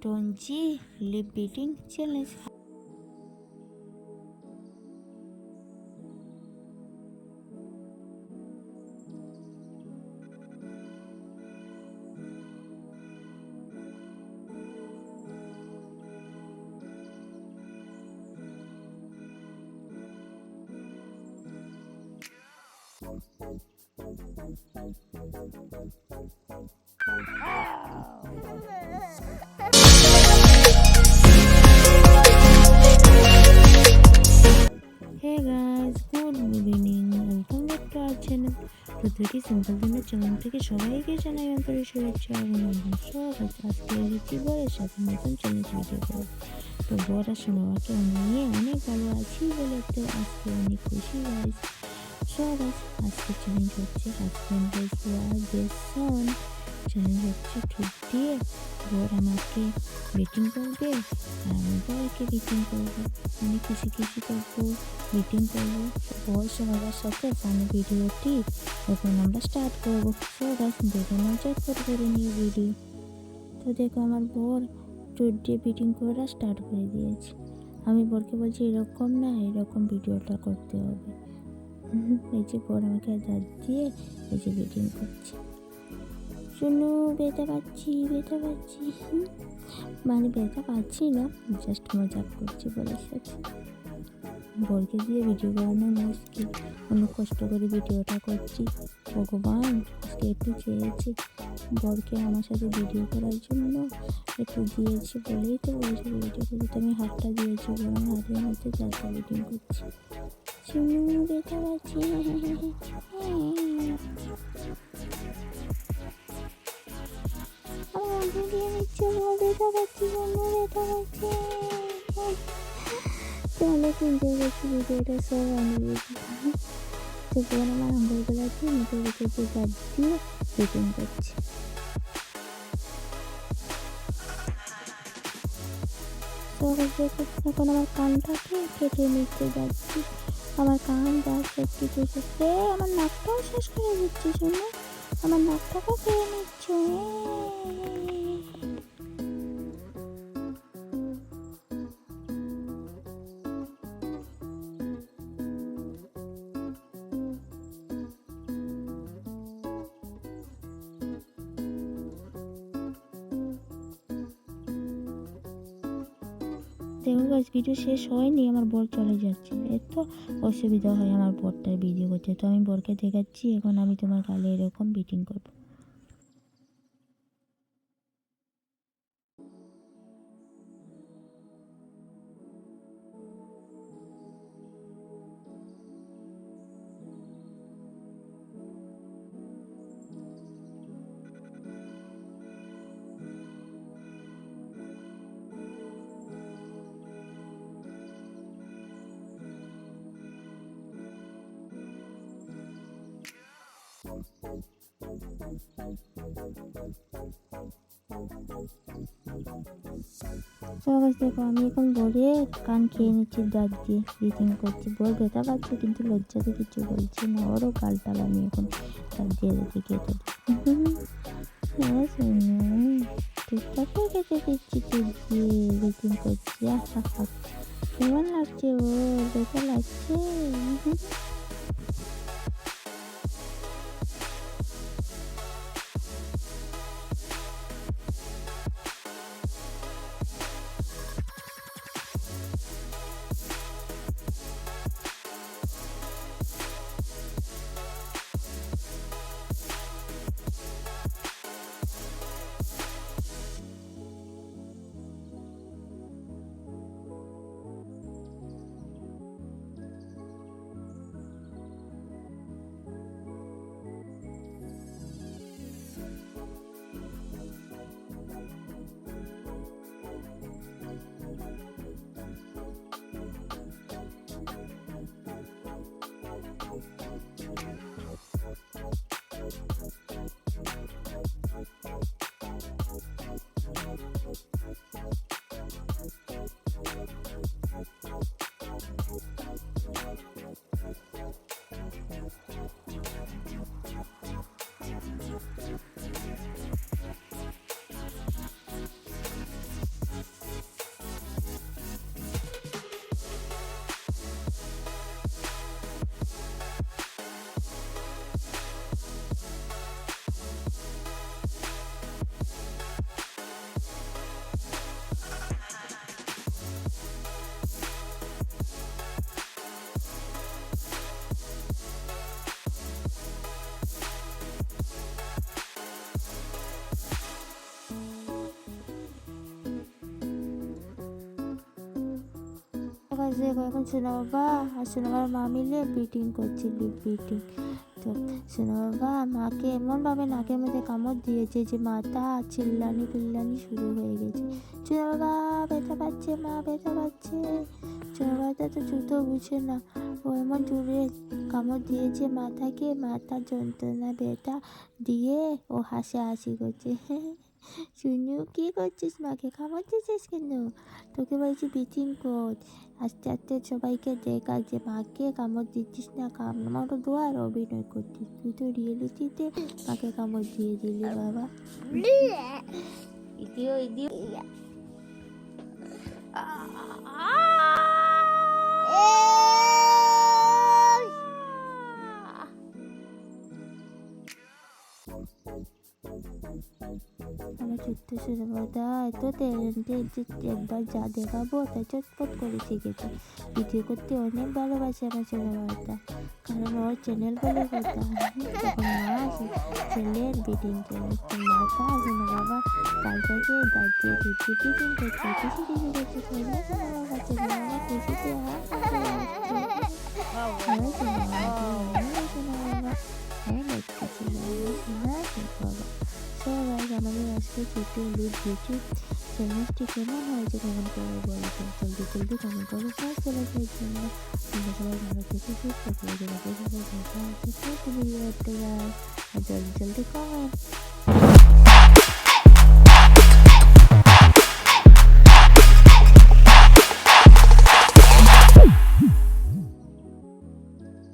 Keton G lip beating challenge. Hey guys, good evening. Welcome back to our channel. প্রত্যেকে simple দিনের channel থেকে সবাইকে জানাই আন্তরিক শুভেচ্ছা এবং স্বাগত। আজকে এসেছি বরের সাথে নতুন চ্যালেঞ্জ ভিডিও করব। তো বর আর সোনামাকে নিয়ে অনেক ভালো আছি বলে তো আজকে অনেক খুশি গাইস। সো গাইস, আজকে চ্যালেঞ্জ হচ্ছে হাজব্যান্ড ওয়াইফ বেস্ট সন। চ্যালেঞ্জ হচ্ছে ঠোঁট দিয়ে বর আমাকে বেটিং করবে আর আমি বরকে বেটিং করবো, অনেক খুশি খুশি করবো, বেটিং করবো বর সবার সাথে ফানি ভিডিওটি এখন আমরা স্টার্ট করবো। সো গাইস, দেখে মজা করে নিয়ে ভিডিও। তো দেখো আমার বর ঠোঁট দিয়ে বেটিং করা স্টার্ট করে দিয়েছে। আমি বরকে বলছি এরকম না, এরকম ভিডিওটা করতে হবে। এই যে বর আমাকে দাঁত দিয়ে এই যে বেটিং করছে। শুনো, ব্যথা পাচ্ছি মানে ব্যথা পাচ্ছি না, জাস্ট মজাক করছি বলার সাথে। বরকে দিয়ে ভিডিও বানানো মুশকিল, অনেক কষ্ট করে ভিডিওটা করছি। ভগবান আজকে একটু চেয়েছে বরকে আমার সাথে ভিডিও করার জন্য, একটু দিয়েছে বলেই তো বলেছে ভিডিও করতে। আমি হাতটা দিয়েছি, বরং হাতের মধ্যে চারটা ভিডিও করছি। শুনো, ব্যথা পাচ্ছি। তাহলে কিনতে গেছি ভিডিওটা সব আনিয়ে তো বোন আমার আঙ্গুলগুলো দিয়ে মুখের ভিতর দিয়ে দাঁত দিয়ে বেটিং করছে। এখন আমার কানটাকে কেটে নিতে যাচ্ছি, আমার কান দাঁত সব কিছু শেষে আমার নাকটাও শেষ করে দিচ্ছি। শুনে আমার নাকটাকে খেয়ে নিচ্ছে। দেখো গাইস, ভিডিও শেষ হয়নি, আমার বর চলে যাচ্ছে। এত অসুবিধা হয় আমার বরটার ভিডিও করতে। তো আমি বরকে দেখাচ্ছি এখন আমি তোমার গালে এরকম বিটিং করবো। দেখো আমি এখন বরের কান খেয়ে নিচ্ছি, দাঁত দিয়ে ব্রিথিং করছি। বর ব্যথা পাচ্ছে কিন্তু লজ্জাতে কিছু বলছি না, ওরও গালটাল আমি এখন দাঁত দিয়ে কেটে দিই। হ্যাঁ শোনো, ঠিকঠাক করে কেটে দিচ্ছি, ঠোঁট দিয়ে ব্রিথিং করছি। কেমন লাগছে ও? ব্যথা লাগছে? ফার্স্ট দেখো এখন সোনা বাবা আর সোনা বাবার মা মিলে বিটিং করছে, লিপ বিটিং। তো সোনা বাবা মাকে এমনভাবে নাকের মধ্যে কামড় দিয়েছে যে মাথা চিল্লানি পিল্লানি শুরু হয়ে গেছে। সোনা বাবা ব্যথা পাচ্ছে, মা ব্যথা পাচ্ছে। সোনা বাবা তো জুতো বুঝে না, ও এমন জোরে কামড় দিয়েছে মাথাকে, মাথা যন্ত্রণা ব্যথা দিয়ে ও হাসাহাসি করছে। শুনু কি করছিস, মাকে কামড় দিয়েছিস কেন? তোকে বলছি বিচিং কর, আস্তে আস্তে সবাইকে দেখা যে মাকে কামড় দিচ্ছিস না, কামড় দেওয়ার অভিনয় করছিস। তুই তো রিয়েলিটিতে মাকে কামড় দিয়ে দিলি বাবা। ইদিও ইদিও আমার ছোট্ট সোনাবাদা এত ট্যালেন্টেড যে একবার যা দেখাবো তাই চটপট করে শিখেছে। ভিডিও করতে অনেক ভালোবাসে আমার সোনাবাদা, কারণ ওর চ্যানেল বলে কথা। তখন মা ছেলের বিটিং চ্যানেল মাথা সোনা বাবা কাল থেকে দাঁড়িয়ে ভিডিও বিটিং করছে, খুশি খুশি করছে। সোনা বাবা চ্যানেল অনেক খুশিতে আমাদের আজকে ছোটো লুট ইউটিউব চ্যানেলটি কেমন হয়েছে কমেন্ট করে বলবেন। জলদি জলদি কমেন্ট করে সাবস্ক্রাইবের জন্য। তোমরা সবাই ভালো থেকে সুস্থ করে দেবে। সবাই দেখা হচ্ছে জলদি জলদি কমেন্ট।